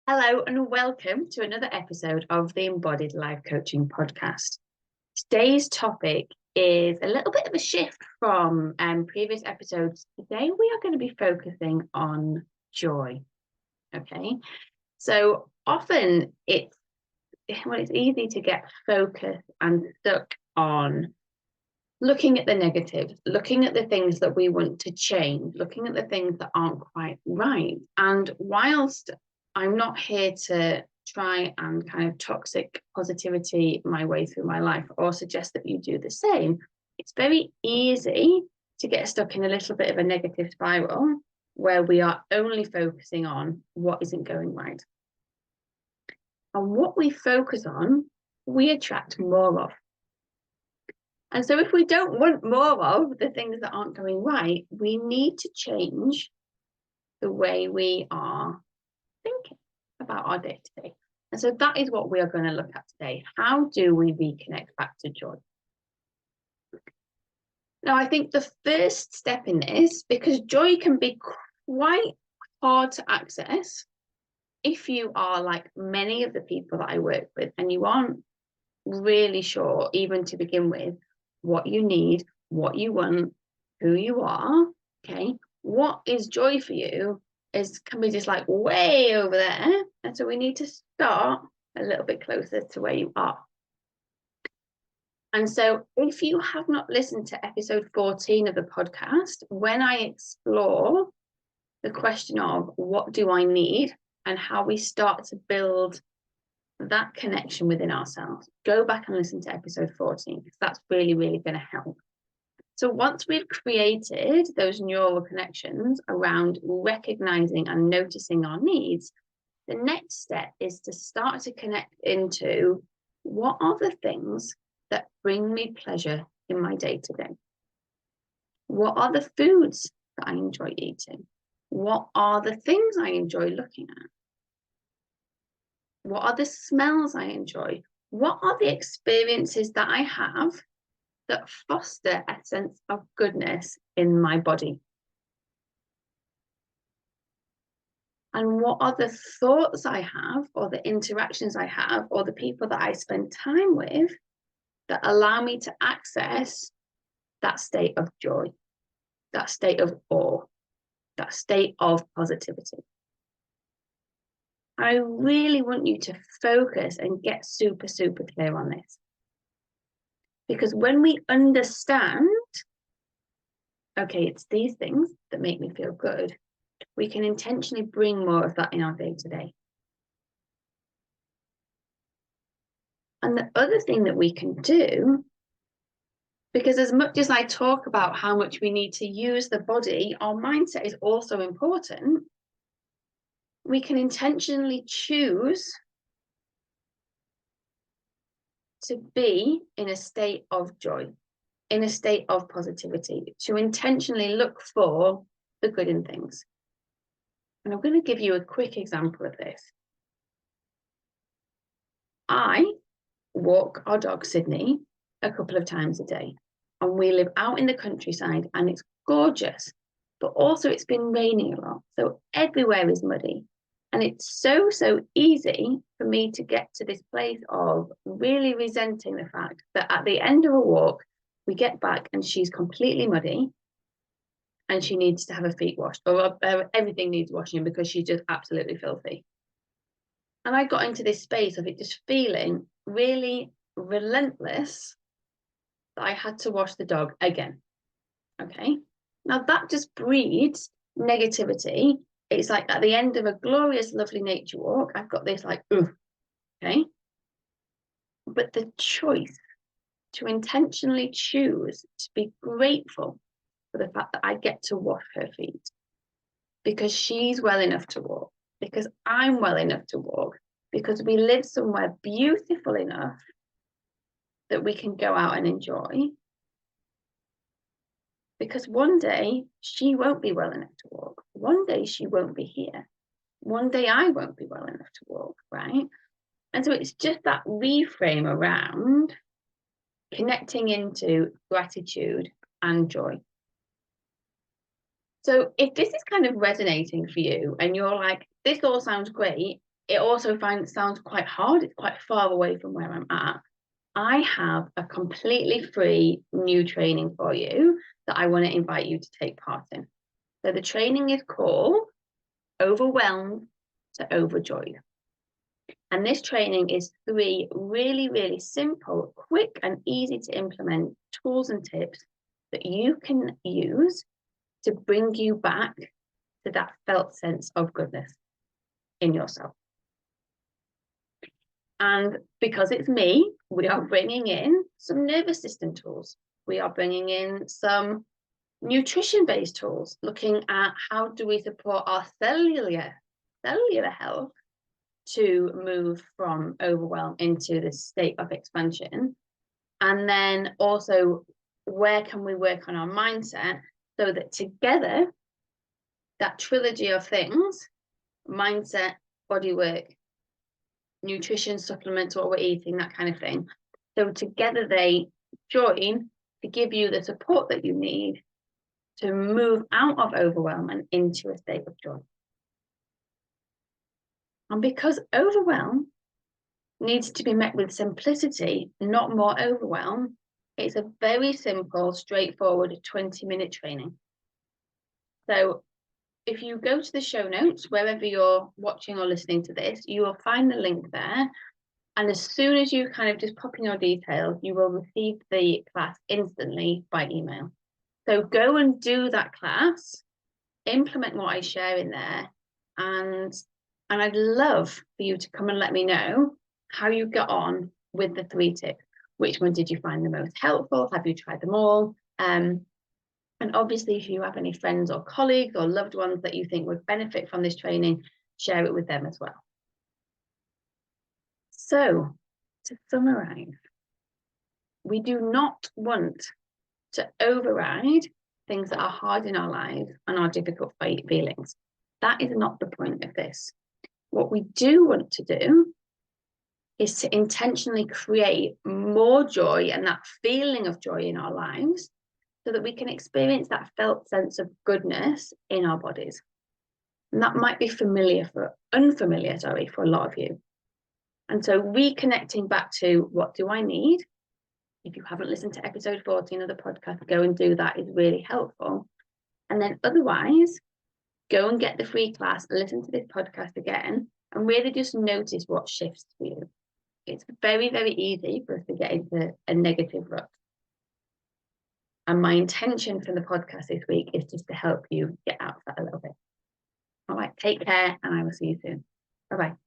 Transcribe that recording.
Hello and welcome to another episode of the Embodied Life Coaching Podcast. Today's topic is a little bit of a shift from previous episodes. Today we are going to be focusing on joy. Okay, so often it's easy to get focused and stuck on looking at the negatives, looking at the things that we want to change, looking at the things that aren't quite right. And whilst I'm not here to try and kind of toxic positivity my way through my life or suggest that you do the same, it's very easy to get stuck in a little bit of a negative spiral where we are only focusing on what isn't going right. And what we focus on, we attract more of. And so if we don't want more of the things that aren't going right, we need to change the way we are thinking about our day to day. And so that is what we are going to look at today. How do we reconnect back to joy? Now, I think the first step in this, because joy can be quite hard to access if you are like many of the people that I work with and you aren't really sure, even to begin with, what you need, what you want, who you are, okay? What is joy for you can be just like way over there. And so we need to start a little bit closer to where you are. And so if you have not listened to episode 14 of the podcast, when I explore the question of what do I need and how we start to build that connection within ourselves, go back and listen to episode 14, because that's really, really going to help. So once we've created those neural connections around recognizing and noticing our needs, the next step is to start to connect into what are the things that bring me pleasure in my day-to-day? What are the foods that I enjoy eating? What are the things I enjoy looking at? What are the smells I enjoy? What are the experiences that I have that foster a sense of goodness in my body? And what are the thoughts I have, or the interactions I have, or the people that I spend time with that allow me to access that state of joy, that state of awe, that state of positivity? I really want you to focus and get super, super clear on this. Because when we understand, okay, it's these things that make me feel good, we can intentionally bring more of that in our day-to-day. And the other thing that we can do, because as much as I talk about how much we need to use the body, our mindset is also important. We can intentionally choose to be in a state of joy, in a state of positivity, to intentionally look for the good in things. And I'm going to give you a quick example of this. I walk our dog Sydney a couple of times a day, and we live out in the countryside and it's gorgeous, but also it's been raining a lot, so everywhere is muddy. And it's so easy for me to get to this place of really resenting the fact that at the end of a walk, we get back and she's completely muddy and she needs to have her feet washed, or everything needs washing because she's just absolutely filthy. And I got into this space of it just feeling really relentless that I had to wash the dog again. Okay. Now that just breeds negativity. It's like at the end of a glorious, lovely nature walk, I've got this like, ooh, okay. But the choice to intentionally choose to be grateful for the fact that I get to wash her feet because she's well enough to walk, because I'm well enough to walk, because we live somewhere beautiful enough that we can go out and enjoy. Because one day she won't be well enough to walk. One day she won't be here. One day I won't be well enough to walk, right? And so it's just that reframe around connecting into gratitude and joy. So if this is kind of resonating for you and you're like, this all sounds great, it also sounds quite hard, it's quite far away from where I'm at, I have a completely free new training for you that I want to invite you to take part in. So the training is called Overwhelmed to Overjoyed. And this training is 3 really, really simple, quick and easy to implement tools and tips that you can use to bring you back to that felt sense of goodness in yourself. And because it's me, we are bringing in some nervous system tools. We are bringing in some nutrition-based tools, looking at how do we support our cellular health to move from overwhelm into this state of expansion. And then also, where can we work on our mindset so that together, that trilogy of things, mindset, body work, nutrition, supplements, what we're eating, that kind of thing. So together they join to give you the support that you need to move out of overwhelm and into a state of joy. And because overwhelm needs to be met with simplicity, not more overwhelm, it's a very simple, straightforward 20-minute training. So if you go to the show notes, wherever you're watching or listening to this, you will find the link there. And as soon as you kind of just pop in your details, you will receive the class instantly by email. So go and do that class, implement what I share in there. And I'd love for you to come and let me know how you got on with the 3 tips. Which one did you find the most helpful? Have you tried them all? And obviously, if you have any friends or colleagues or loved ones that you think would benefit from this training, share it with them as well. So, to summarize, we do not want to override things that are hard in our lives and our difficult feelings. That is not the point of this. What we do want to do is to intentionally create more joy and that feeling of joy in our lives so that we can experience that felt sense of goodness in our bodies. And that might be unfamiliar for a lot of you. And so reconnecting back to what do I need? If you haven't listened to episode 14 of the podcast, go and do that, is really helpful. And then otherwise, go and get the free class, listen to this podcast again, and really just notice what shifts for you. It's very, very easy for us to get into a negative rut. And my intention for the podcast this week is just to help you get out of that a little bit. All right, take care, and I will see you soon. Bye-bye.